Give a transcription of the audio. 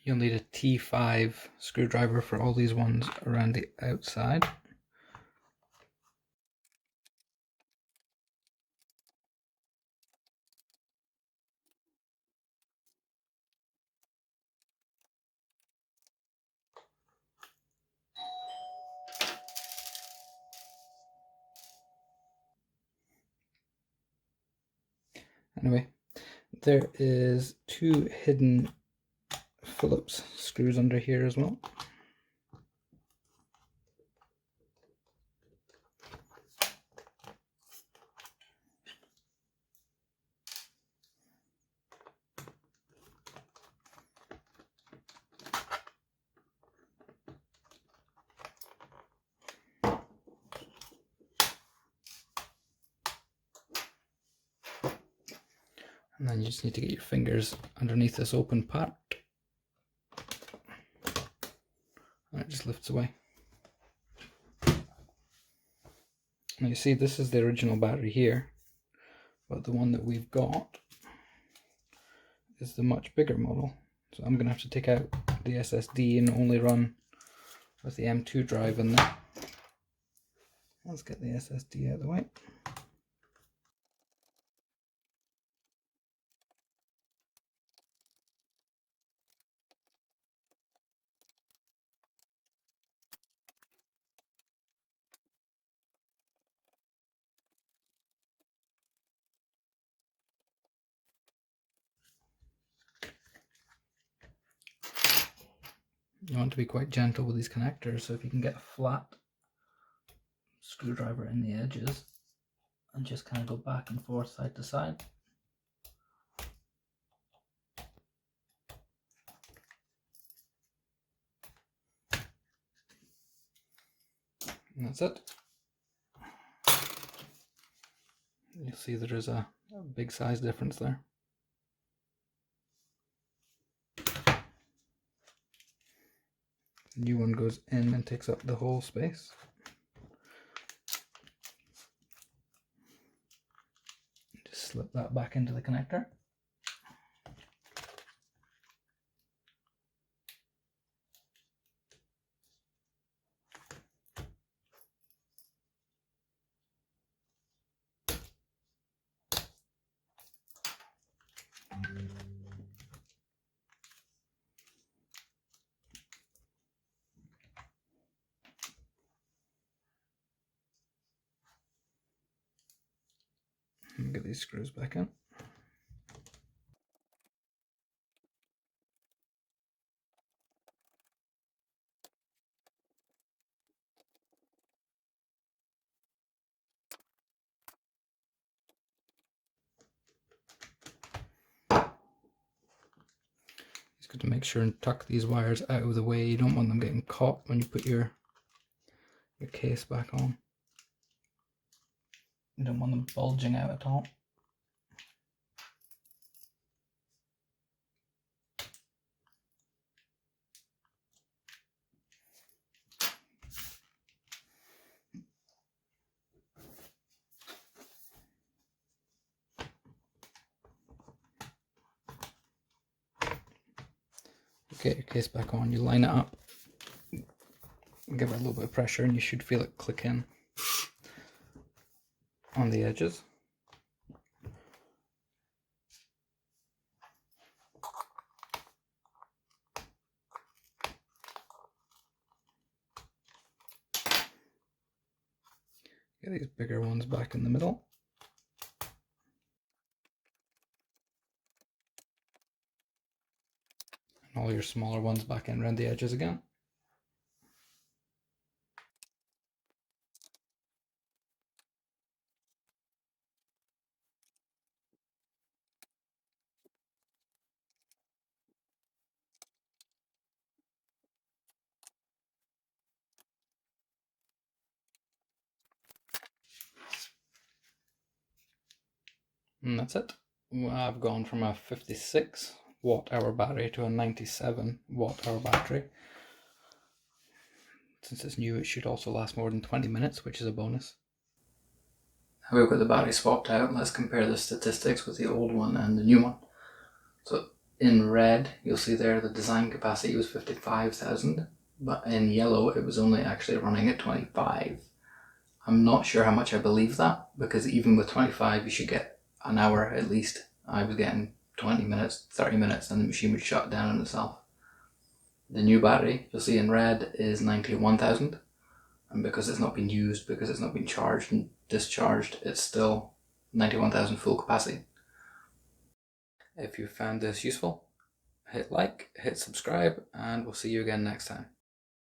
You'll need a T5 screwdriver for all these ones around the outside. Anyway, there is 2 hidden Phillips screws under here as well. And then you just need to get your fingers underneath this open part. And it just lifts away. Now you see this is the original battery here, but the one that we've got is the much bigger model. So I'm going to have to take out the SSD and only run with the M2 drive in there. Let's get the SSD out of the way. You want to be quite gentle with these connectors, so if you can get a flat screwdriver in the edges and just kind of go back and forth side to side. And that's it. You'll see there is a big size difference there. The new one goes in and takes up the whole space. Just slip that back into the connector. And get these screws back in. Just got to make sure and tuck these wires out of the way. You don't want them getting caught when you put your case back on. You don't want them bulging out at all. Get your case back on, you line it up, give it a little bit of pressure and you should feel it click in on the edges. Get these bigger ones back in the middle. And all your smaller ones back in around the edges again. And that's it. I've gone from a 56 watt hour battery to a 97 watt hour battery. Since it's new, it should also last more than 20 minutes, which is a bonus. Now we've got the battery swapped out, let's compare the statistics with the old one and the new one. So In red, you'll see there the design capacity was 55,000, but in yellow it was only actually running at 25. I'm not sure how much I believe that, because even with 25 you should get an hour at least. I was getting 20 minutes, 30 minutes, and the machine would shut down on itself. The new battery, you'll see in red, is 91,000, and because it's not been used, because it's not been charged and discharged, it's still 91,000 full capacity. If you found this useful, hit like, hit subscribe, and we'll see you again next time.